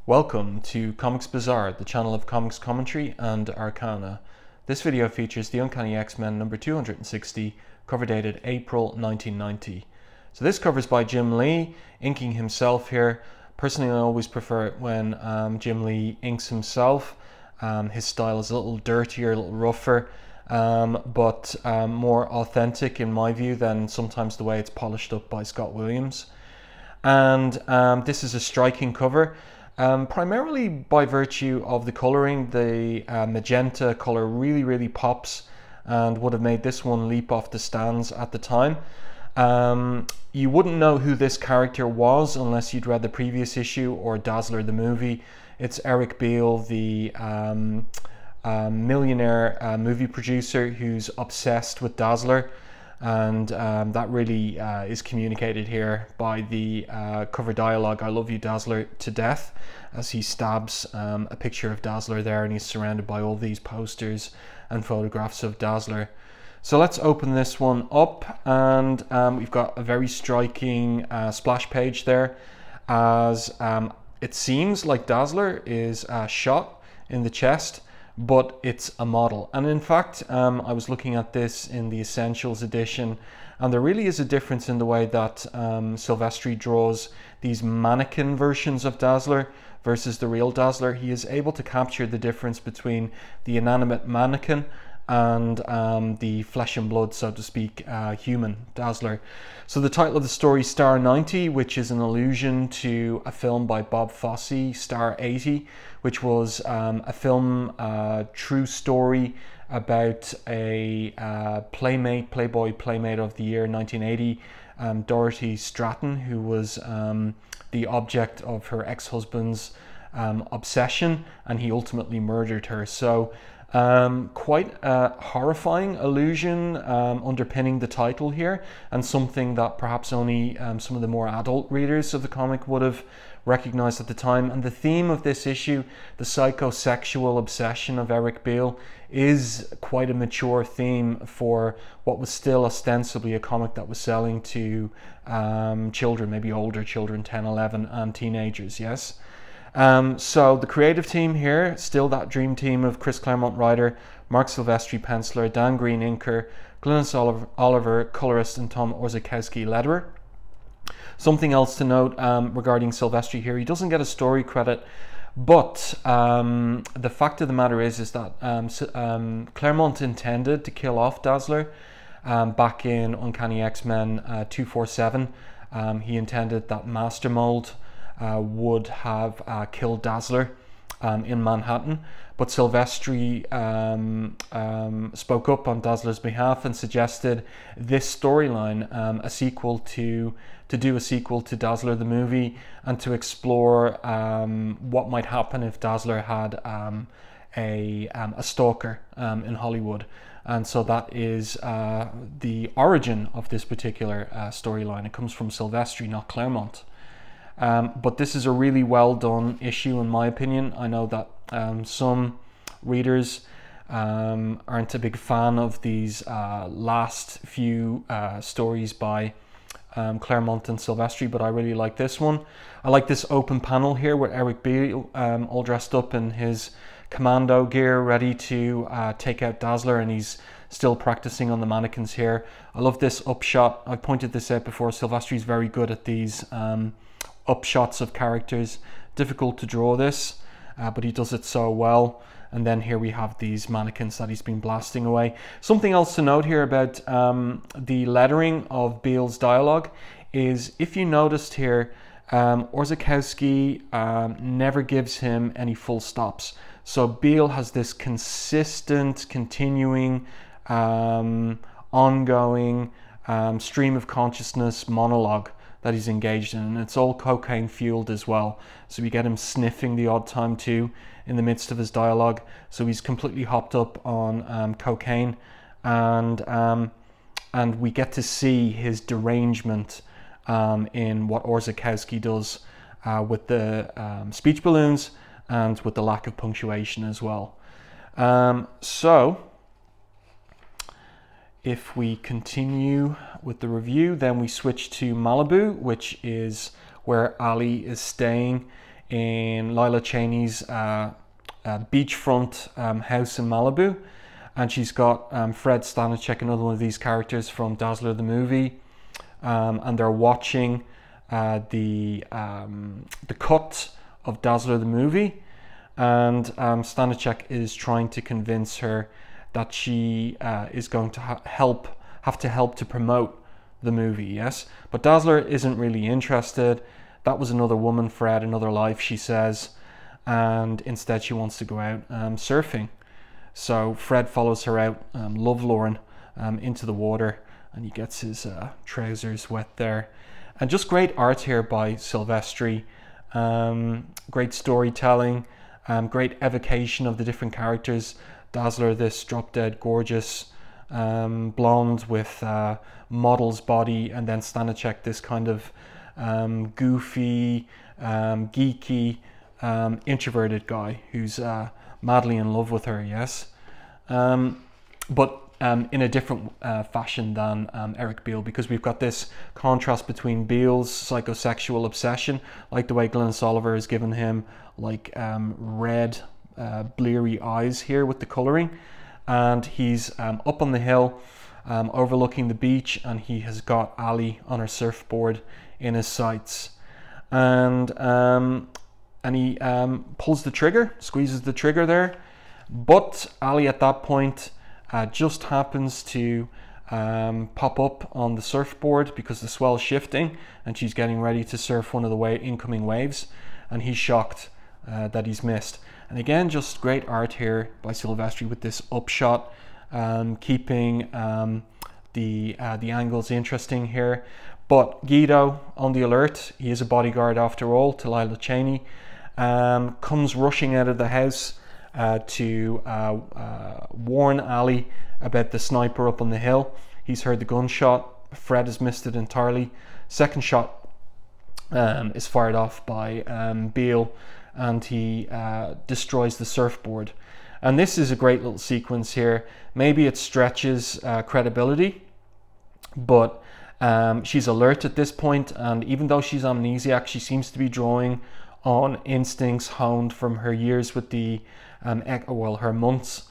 Welcome to Comics Bazaar, the channel of comics commentary and arcana. This video features the Uncanny X-Men number 260, cover dated April 1990. So this cover is by Jim Lee, inking himself here. Personally, I always prefer it when Jim Lee inks himself. His style is a little dirtier, a little rougher, but more authentic in my view than sometimes the way it's polished up by Scott Williams. And this is a striking cover. Primarily by virtue of the colouring. The magenta colour really pops and would have made this one leap off the stands at the time. You wouldn't know who this character was unless you'd read the previous issue or Dazzler the movie. It's Eric Beale, the millionaire movie producer who's obsessed with Dazzler. And that really is communicated here by the cover dialogue, "I love you, Dazzler," to death, as he stabs a picture of Dazzler there, and he's surrounded by all these posters and photographs of Dazzler. So let's open this one up, and we've got a very striking splash page there, as it seems like Dazzler is shot in the chest, but it's a model. And in fact, I was looking at this in the Essentials edition, and there really is a difference in the way that Silvestri draws these mannequin versions of Dazzler versus the real Dazzler. He is able to capture the difference between the inanimate mannequin and the flesh and blood, so to speak, human Dazzler. So the title of the story, Star 90, which is an allusion to a film by Bob Fosse, Star 80, which was a film, true story about a Playboy Playmate of the year 1980, Dorothy Stratton, who was the object of her ex-husband's obsession, and he ultimately murdered her. So quite a horrifying allusion underpinning the title here, and something that perhaps only some of the more adult readers of the comic would have recognized at the time. And the theme of this issue, the psychosexual obsession of Eric Beale, is quite a mature theme for what was still ostensibly a comic that was selling to children, maybe older children, 10, 11, and teenagers, yes? So the creative team here, still that dream team of Chris Claremont writer, Marc Silvestri penciler, Dan Green inker, Glynis Oliver colorist, and Tom Orzechowski letterer. Something else to note regarding Silvestri here, he doesn't get a story credit, but the fact of the matter is that Claremont intended to kill off Dazzler back in Uncanny X-Men 247. He intended that Master Mold would have killed Dazzler in Manhattan, but Silvestri spoke up on Dazzler's behalf and suggested this storyline, to do a sequel to Dazzler the movie, and to explore what might happen if Dazzler had a stalker in Hollywood. And so that is the origin of this particular storyline. It comes from Silvestri, not Claremont. But this is a really well done issue in my opinion. I know that some readers aren't a big fan of these last few stories by Claremont and Silvestri, but I really like this one. I like this open panel here with Eric Beale all dressed up in his commando gear, ready to take out Dazzler, and he's still practicing on the mannequins here. I love this upshot. I've pointed this out before. Silvestri's very good at these upshots of characters. Difficult to draw this, but he does it so well. And then here we have these mannequins that he's been blasting away. Something else to note here about the lettering of Beale's dialogue is, if you noticed here, Orzechowski never gives him any full stops. So Beale has this consistent, continuing, ongoing stream of consciousness monologue that he's engaged in, and it's all cocaine fueled as well. So we get him sniffing the odd time too in the midst of his dialogue. So he's completely hopped up on cocaine, and we get to see his derangement in what Orzechowski does with the speech balloons and with the lack of punctuation as well. So if we continue with the review, then we switch to Malibu, which is where Ali is staying in Lila Cheney's beachfront house in Malibu. And she's got Fred Stanachek, another one of these characters from Dazzler the movie. And they're watching the cut of Dazzler the movie. And Stanachek is trying to convince her that she is going to have to help to promote the movie, yes? But Dazzler isn't really interested. That was another woman, Fred, another life, she says. And instead she wants to go out surfing. So Fred follows her out, lovelorn, into the water, and he gets his trousers wet there. And just great art here by Silvestri. Great storytelling, great evocation of the different characters. Dazzler, this drop-dead gorgeous blonde with model's body, and then Stanachek, this kind of goofy, geeky, introverted guy who's madly in love with her, yes? But in a different fashion than Eric Beale, because we've got this contrast between Beale's psychosexual obsession, like the way Glenn Soliver has given him like red, bleary eyes here with the colouring, and he's up on the hill overlooking the beach, and he has got Ali on her surfboard in his sights, and he pulls the trigger, squeezes the trigger there, but Ali at that point just happens to pop up on the surfboard because the swell's shifting and she's getting ready to surf one of the incoming waves, and he's shocked that he's missed. And again, just great art here by Silvestri with this upshot, keeping the angles interesting here. But Guido, on the alert, he is a bodyguard after all to Lila Cheney, comes rushing out of the house to warn Ali about the sniper up on the hill. He's heard the gunshot. Fred has missed it entirely. Second shot is fired off by Beale, and he destroys the surfboard. And this is a great little sequence here. Maybe it stretches credibility, but she's alert at this point, and even though she's amnesiac, she seems to be drawing on instincts honed from her years with the her months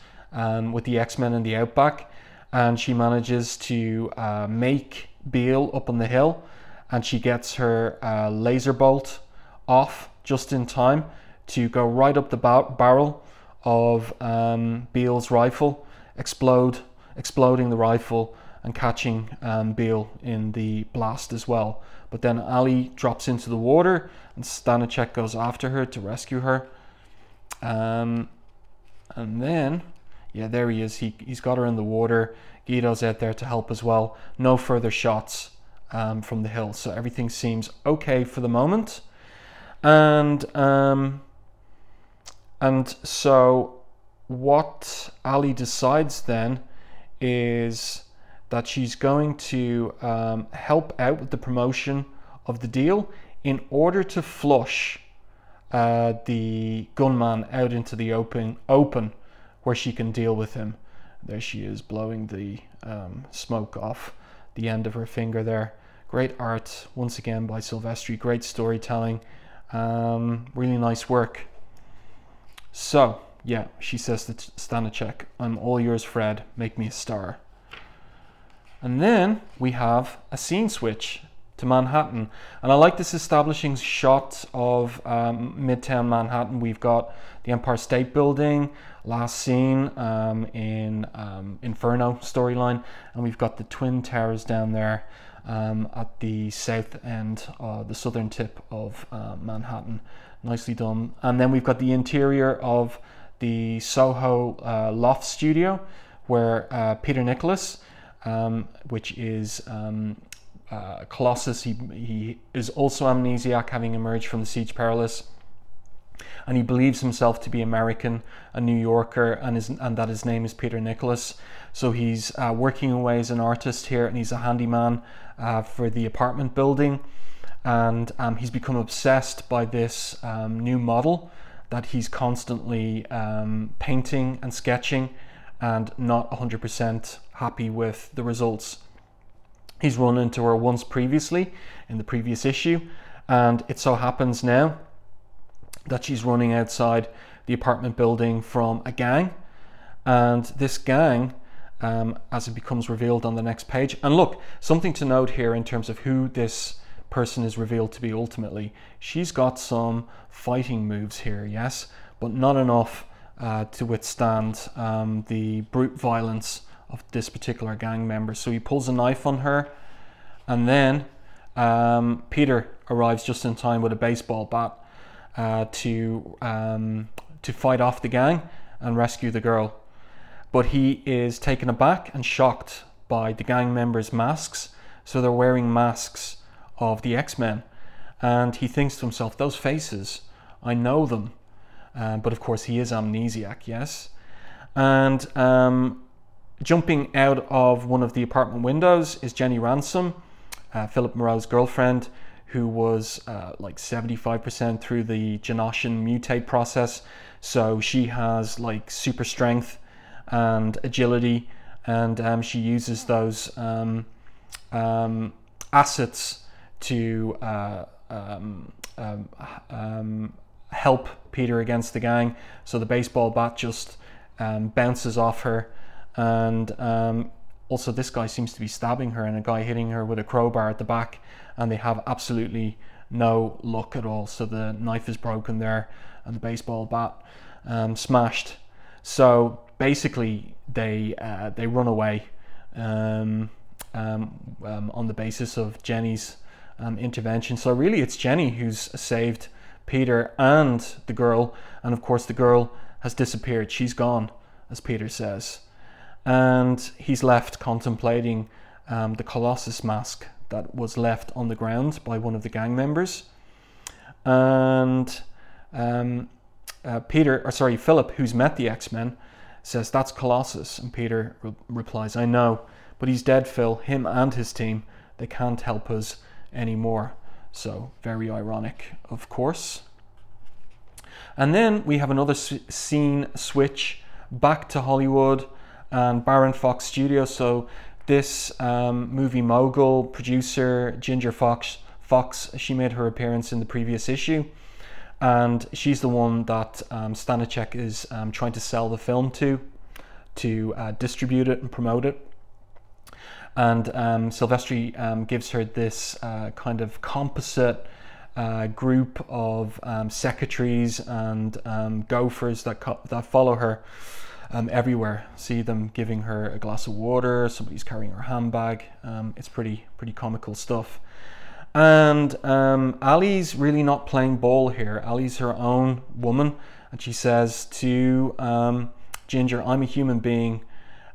with the X-Men in the Outback, and she manages to make Beale up on the hill, and she gets her laser bolt off just in time to go right up the barrel of Beale's rifle, exploding the rifle and catching Beale in the blast as well. But then Ali drops into the water, and Stanachek goes after her to rescue her. And then, yeah, there he is. He's got her in the water. Guido's out there to help as well. No further shots from the hill, so everything seems okay for the moment. And so what Ali decides then is that she's going to help out with the promotion of the deal in order to flush the gunman out into the open where she can deal with him. There she is, blowing the smoke off the end of her finger there. Great art once again by Silvestri, great storytelling, really nice work. So yeah, she says to Stanachek, "I'm all yours, Fred, make me a star." And then we have a scene switch to Manhattan, and I like this establishing shot of Midtown Manhattan. We've got the Empire State Building, last scene in Inferno storyline, and we've got the Twin Towers down there at the south end, the southern tip of Manhattan. Nicely done. And then we've got the interior of the Soho loft studio, where Peter Nicholas, which is Colossus, he is also amnesiac, having emerged from the Siege Perilous, and he believes himself to be American, a New Yorker, and that his name is Peter Nicholas. So he's working away as an artist here, and he's a handyman for the apartment building, and he's become obsessed by this new model that he's constantly painting and sketching, and not 100% happy with the results. He's run into her once previously in the previous issue, and it so happens now that she's running outside the apartment building from a gang. And this gang, as it becomes revealed on the next page, and look, something to note here in terms of who this person is revealed to be ultimately. She's got some fighting moves here, yes, but not enough to withstand the brute violence of this particular gang member. So he pulls a knife on her, and then Peter arrives just in time with a baseball bat to fight off the gang and rescue the girl. But he is taken aback and shocked by the gang members' masks. So they're wearing masks of the X-Men, and he thinks to himself, those faces, I know them. But of course he is amnesiac, yes. And jumping out of one of the apartment windows is Jenny Ransome, Philip Moreau's girlfriend, who was like 75% through the Genoshan mutate process. So she has like super strength and agility, and she uses those assets to help Peter against the gang. So the baseball bat just bounces off her, and also this guy seems to be stabbing her, and a guy hitting her with a crowbar at the back, and they have absolutely no luck at all. So the knife is broken there and the baseball bat smashed. So basically they run away on the basis of Jenny's intervention. So really it's Jenny who's saved Peter and the girl, and of course the girl has disappeared. She's gone, as Peter says, and he's left contemplating the Colossus mask that was left on the ground by one of the gang members. And Philip, who's met the X-Men, says, that's Colossus, and Peter replies, I know, but he's dead, Phil. Him and his team, they can't help us anymore. So very ironic, of course. And then we have another scene switch back to Hollywood and Baron Fox Studios. So this movie mogul producer, Ginger Fox, she made her appearance in the previous issue, and she's the one that Stanachek is trying to sell the film to distribute it and promote it. And Silvestri gives her this kind of composite group of secretaries and gophers that follow her everywhere. See them giving her a glass of water, somebody's carrying her handbag. It's pretty comical stuff. And Ali's really not playing ball here. Ali's her own woman, and she says to Ginger, I'm a human being,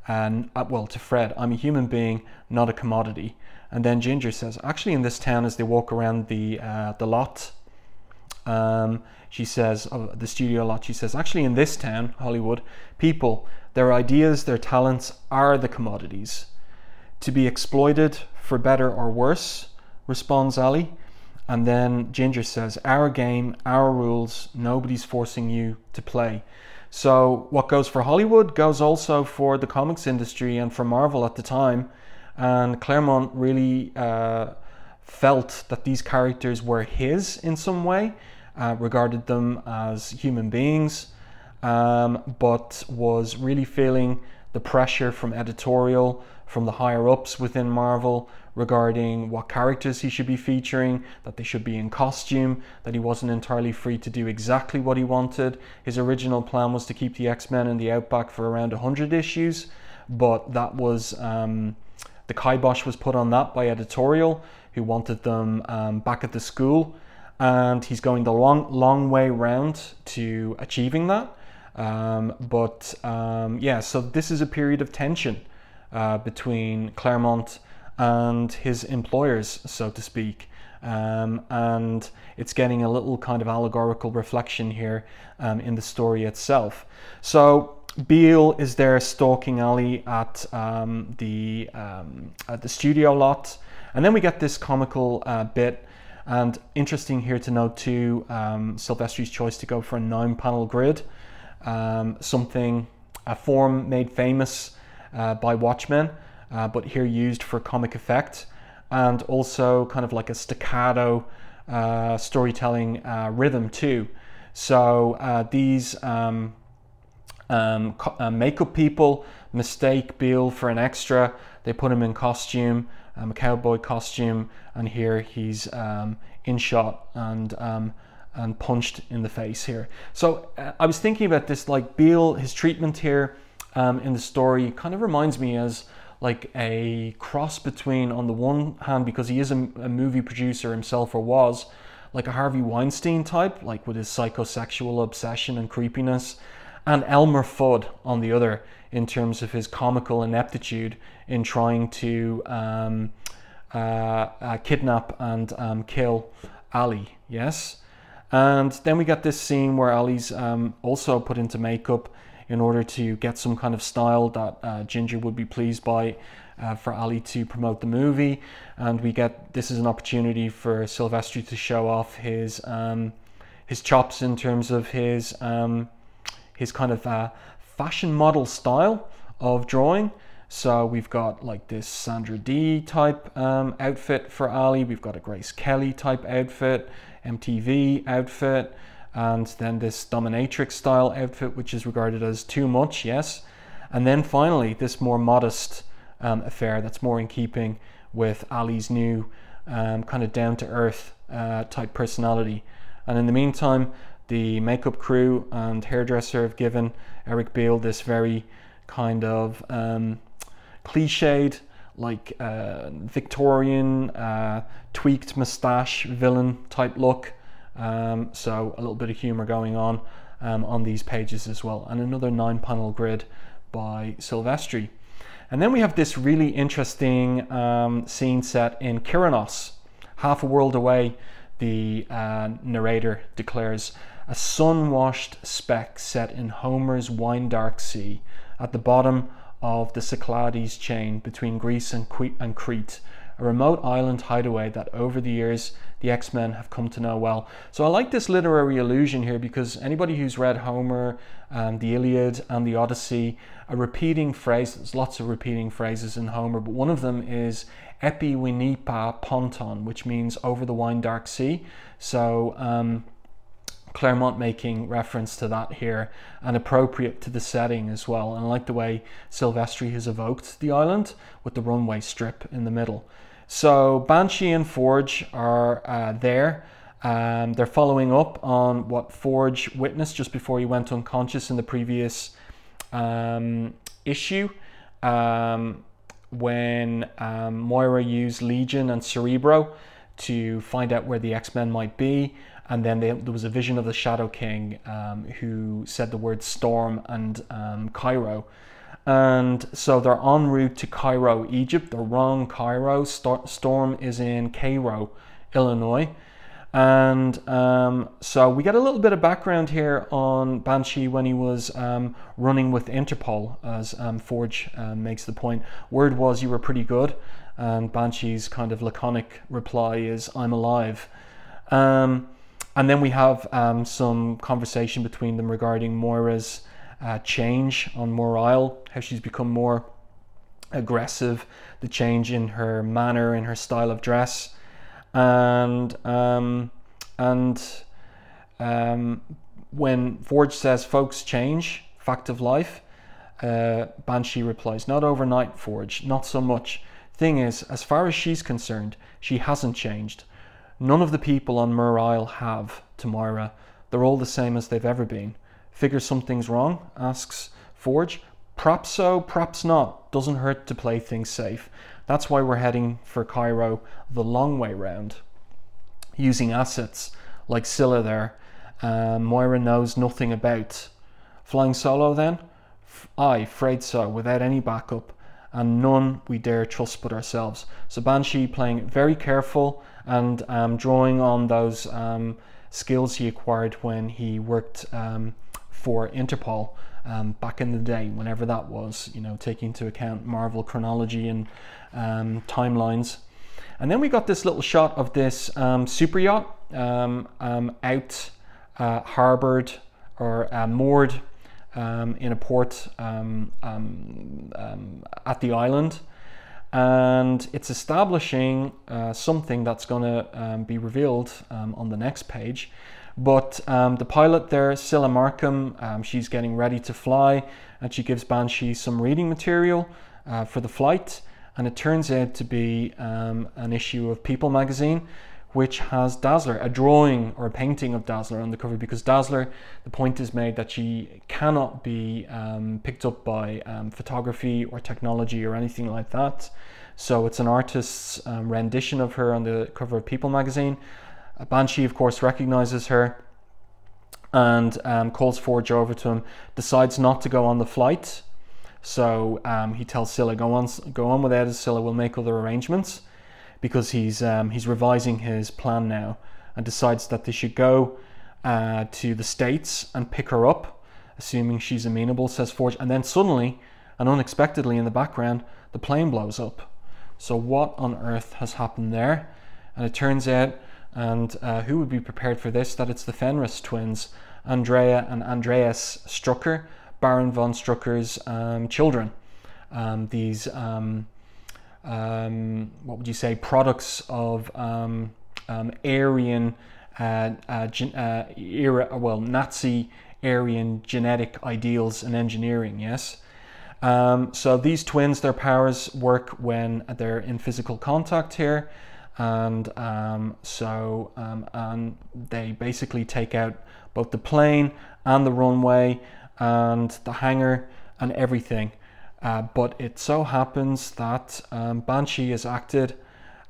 and well, to Fred, I'm a human being, not a commodity. And then Ginger says, actually in this town, as they walk around the lot, she says, the studio lot, she says, actually in this town, Hollywood, people, their ideas, their talents are the commodities to be exploited for better or worse, responds Ali. And then Ginger says, our game, our rules, nobody's forcing you to play. So what goes for Hollywood goes also for the comics industry and for Marvel at the time. And Claremont really felt that these characters were his in some way, regarded them as human beings, but was really feeling the pressure from editorial, from the higher ups within Marvel, regarding what characters he should be featuring, that they should be in costume, that he wasn't entirely free to do exactly what he wanted. His original plan was to keep the X-Men in the Outback for around 100 issues, but that was, the kibosh was put on that by editorial, who wanted them back at the school, and he's going the long way round to achieving that. Yeah, so this is a period of tension between Claremont and his employers, so to speak, and it's getting a little kind of allegorical reflection here in the story itself. So Beale is there stalking Ali at the studio lot, and then we get this comical bit. And interesting here to note too, Silvestri's choice to go for a 9-panel grid, a form made famous by Watchmen, but here used for comic effect, and also kind of like a staccato storytelling rhythm too. So these makeup people mistake Beale for an extra. They put him in costume, a cowboy costume, and here he's in shot and punched in the face here. So I was thinking about this, like Beale, his treatment here in the story kind of reminds me as like a cross between, on the one hand, because he is a movie producer himself, or was, like a Harvey Weinstein type, like with his psychosexual obsession and creepiness, and Elmer Fudd on the other, in terms of his comical ineptitude in trying to kidnap and kill Ali. Yes. And then we get this scene where Ali's also put into makeup in order to get some kind of style that Ginger would be pleased by, for Ali to promote the movie. And we get, this is an opportunity for Silvestri to show off his chops in terms of his kind of fashion model style of drawing. So we've got like this Sandra Dee type outfit for Ali. We've got a Grace Kelly type outfit, MTV outfit, and then this dominatrix style outfit, which is regarded as too much, yes. And then finally this more modest affair that's more in keeping with Ali's new kind of down-to-earth type personality. And in the meantime, the makeup crew and hairdresser have given Eric Beale this very kind of cliched, like Victorian tweaked mustache villain type look. So a little bit of humor going on these pages as well, and another 9-panel grid by Silvestri. And then we have this really interesting scene set in Kyranos, half a world away. The narrator declares, a sun-washed speck set in Homer's wine-dark sea at the bottom of the Cyclades chain between Greece and Crete, a remote island hideaway that over the years the X-Men have come to know well. So I like this literary allusion here, because anybody who's read Homer, the Iliad and the Odyssey, a repeating phrase, there's lots of repeating phrases in Homer, but one of them is epi winipa ponton, which means over the wine dark sea. So Claremont making reference to that here, and appropriate to the setting as well. And I like the way Silvestri has evoked the island with the runway strip in the middle. So Banshee and Forge are there. They're following up on what Forge witnessed just before he went unconscious in the previous issue, when Moira used Legion and Cerebro to find out where the X-Men might be. And then there was a vision of the Shadow King who said the word storm and Cairo. And so they're en route to Cairo, Egypt. The wrong Cairo. Storm is in Cairo, Illinois. And so we get a little bit of background here on Banshee when he was running with Interpol, as Forge makes the point. Word was you were pretty good. And Banshee's kind of laconic reply is, I'm alive. And then we have some conversation between them regarding Moira's change on Moor Isle, how she's become more aggressive, the change in her manner, in her style of dress. And when Forge says folks change, fact of life, Banshee replies, not overnight, Forge, not so much. Thing is, as far as she's concerned, she hasn't changed. None of the people on Moor Isle have, to Moira. They're all the same as they've ever been. Figure something's wrong, asks Forge. Perhaps so, perhaps not. Doesn't hurt to play things safe. That's why we're heading for Cairo the long way round. Using assets like Scylla there, Moira knows nothing about. Flying solo then? Aye, afraid so, without any backup. And none we dare trust but ourselves. So Banshee playing very careful and drawing on those skills he acquired when he worked for Interpol back in the day, whenever that was, you know, taking into account Marvel chronology and timelines. And then we got this little shot of this super yacht out harbored or moored in a port at the island, and it's establishing something that's going to be revealed on the next page, But the pilot there, Scylla Markham, she's getting ready to fly, and she gives Banshee some reading material for the flight, and it turns out to be an issue of People magazine, which has Dazzler, a drawing or a painting of Dazzler on the cover, because Dazzler, the point is made that she cannot be picked up by photography or technology or anything like that. So it's an artist's rendition of her on the cover of People magazine. Banshee, of course, recognizes her and calls Forge over to him, decides not to go on the flight. So he tells Scylla, go on without us, Scylla, we'll make other arrangements, because he's revising his plan now, and decides that they should go to the States and pick her up, assuming she's amenable, says Forge. And then suddenly and unexpectedly in the background, the plane blows up. So what on earth has happened there? And it turns out, and who would be prepared for this, that it's the Fenris twins, Andrea and Andreas Strucker, Baron von Strucker's children. These what would you say, products of Aryan era, well, Nazi Aryan genetic ideals and engineering, yes. So these twins, their powers work when they're in physical contact here, and and they basically take out both the plane and the runway and the hangar and everything. But it so happens that Banshee has acted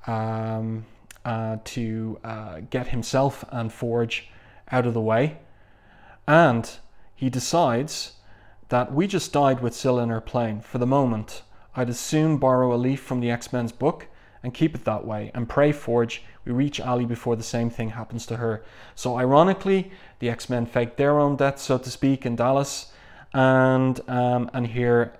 to get himself and Forge out of the way, and he decides that we just died with Scylla in her plane. For the moment, I'd as soon borrow a leaf from the X-Men's book and keep it that way, and pray, Forge, we reach Ali before the same thing happens to her. So ironically, the X-Men faked their own death, so to speak, in Dallas, and here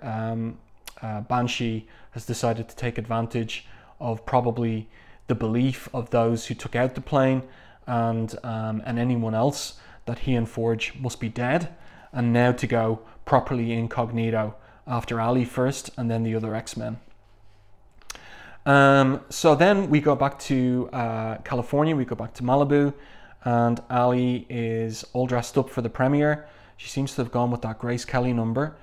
Banshee has decided to take advantage of probably the belief of those who took out the plane and anyone else that he and Forge must be dead, and now to go properly incognito after Ali first and then the other X-Men. So then we go back to California, we go back to Malibu, and Ali is all dressed up for the premiere. She seems to have gone with that Grace Kelly number,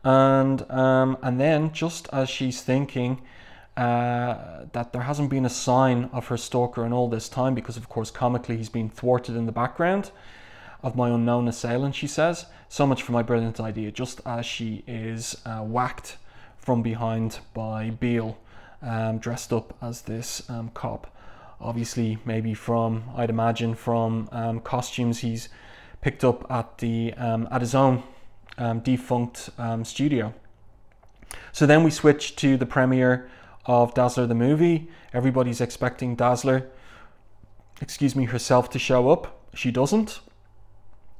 and then just as she's thinking that there hasn't been a sign of her stalker in all this time, because of course comically he's been thwarted in the background of my unknown assailant, she says, so much for my brilliant idea, just as she is whacked from behind by Beale, dressed up as this cop. Obviously, maybe from, I'd imagine, from costumes he's picked up at his own defunct studio. So then we switch to the premiere of Dazzler the movie. Everybody's expecting Dazzler, herself to show up. She doesn't,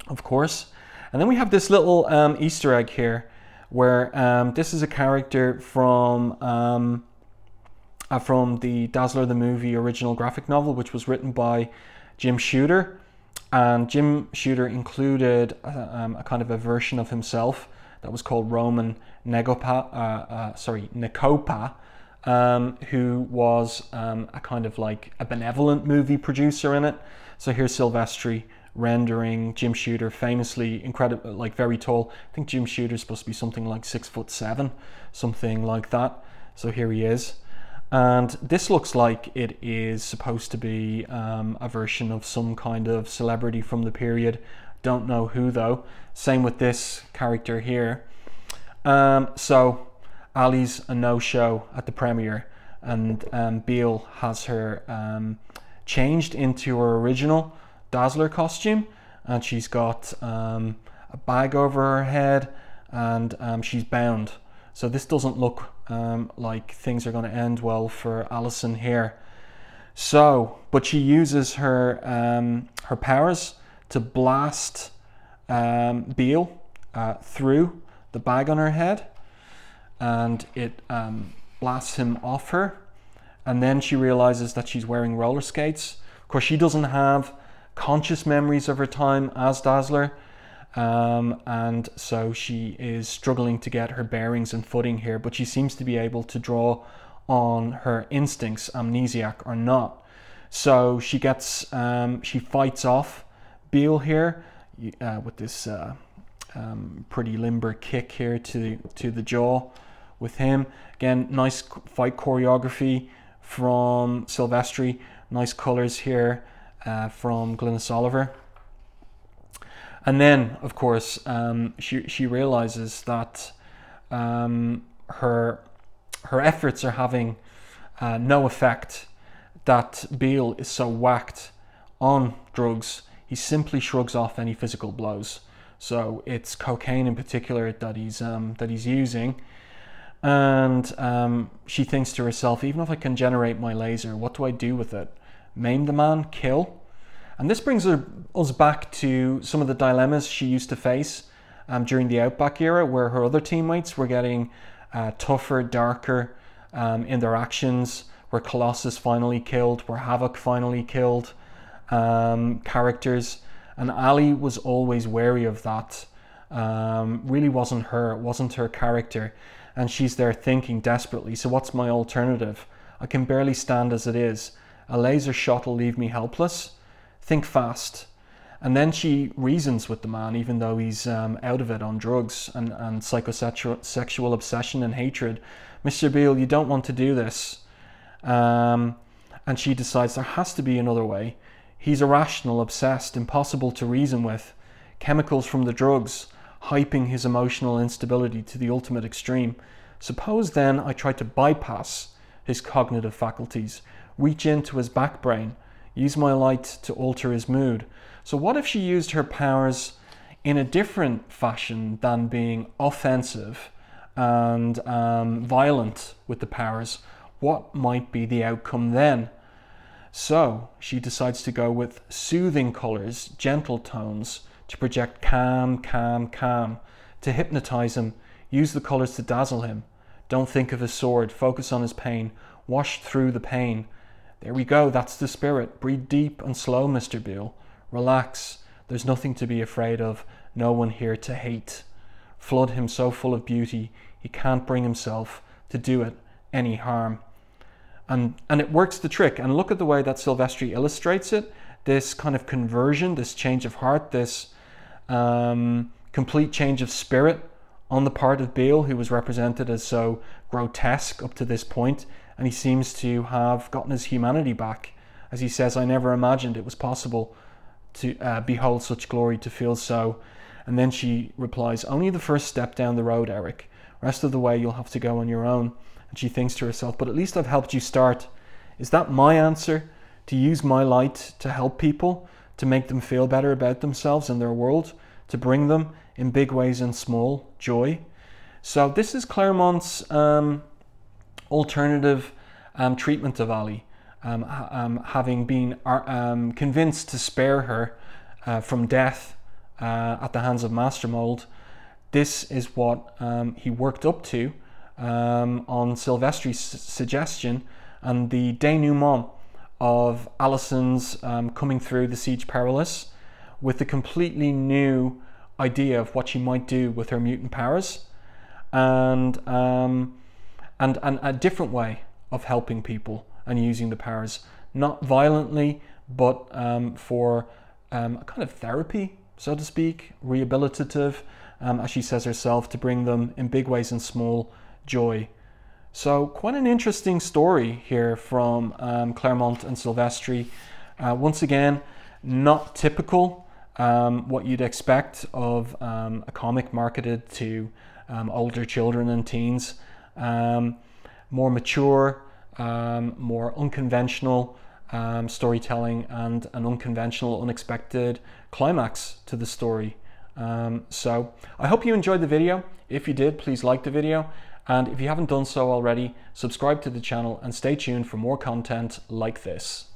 of course. And then we have this little Easter egg here, where this is a character from the Dazzler the movie original graphic novel, which was written by Jim Shooter. And Jim Shooter included a kind of a version of himself that was called Roman Nekopa, who was a kind of like a benevolent movie producer in it. So here's Silvestri rendering Jim Shooter, famously incredible, like very tall. I think Jim Shooter's supposed to be something like 6'7", something like that. So here he is. And this looks like it is supposed to be a version of some kind of celebrity from the period. Don't know who though. Same with this character here. So Ali's a no-show at the premiere, and Beale has her changed into her original Dazzler costume, and she's got a bag over her head, and she's bound. So this doesn't look like things are going to end well for Allison here. So, but she uses her her powers to blast Beale through the bag on her head, and it blasts him off her. And then she realizes that she's wearing roller skates. Of course, she doesn't have conscious memories of her time as Dazzler. And so she is struggling to get her bearings and footing here, but she seems to be able to draw on her instincts, amnesiac or not. So she gets, she fights off Beale here with this pretty limber kick here to the jaw with him. Again, nice fight choreography from Silvestri, nice colors here from Glynis Oliver. And then, of course, she realizes that her efforts are having no effect, that Beale is so whacked on drugs, he simply shrugs off any physical blows. So it's cocaine in particular that he's using. And she thinks to herself, even if I can generate my laser, what do I do with it? Maim the man? Kill? And this brings us back to some of the dilemmas she used to face during the Outback era, where her other teammates were getting tougher, darker in their actions, where Colossus finally killed, where Havoc finally killed characters. And Ali was always wary of that. Really wasn't her character. And she's there thinking desperately, so what's my alternative? I can barely stand as it is. A laser shot will leave me helpless. Think fast. And then she reasons with the man, even though he's out of it on drugs and psychosexual obsession and hatred. Mr. Beale, you don't want to do this. And she decides there has to be another way. He's irrational, obsessed, impossible to reason with. Chemicals from the drugs, hyping his emotional instability to the ultimate extreme. Suppose then I try to bypass his cognitive faculties, reach into his back brain, use my light to alter his mood. So what if she used her powers in a different fashion than being offensive and violent with the powers? What might be the outcome then? So she decides to go with soothing colors, gentle tones, to project calm, calm, calm, to hypnotize him. Use the colors to dazzle him. Don't think of his sword, focus on his pain, wash through the pain. There we go, that's the spirit. Breathe deep and slow, Mr. Beale. Relax, there's nothing to be afraid of, no one here to hate. Flood him so full of beauty, he can't bring himself to do it any harm. And it works the trick. And look at the way that Silvestri illustrates it. This kind of conversion, this change of heart, this complete change of spirit on the part of Beale, who was represented as so grotesque up to this point. And he seems to have gotten his humanity back. As he says, I never imagined it was possible to behold such glory, to feel so. And then she replies, only the first step down the road, Eric. Rest of the way you'll have to go on your own. And she thinks to herself, but at least I've helped you start. Is that my answer? To use my light to help people, to make them feel better about themselves and their world, to bring them in big ways and small joy. So this is Claremont's alternative treatment of Ali, having been convinced to spare her from death at the hands of Master Mold. This is what he worked up to on Silvestri's suggestion, and the denouement of Alison's coming through the Siege Perilous with a completely new idea of what she might do with her mutant powers, and a different way of helping people and using the powers, not violently, but for a kind of therapy, so to speak, rehabilitative, as she says herself, to bring them in big ways and small joy. So quite an interesting story here from Claremont and Silvestri. Once again, not typical what you'd expect of a comic marketed to older children and teens. More mature, more unconventional storytelling, and an unconventional, unexpected climax to the story. So I hope you enjoyed the video. If you did, please like the video. And if you haven't done so already, subscribe to the channel and stay tuned for more content like this.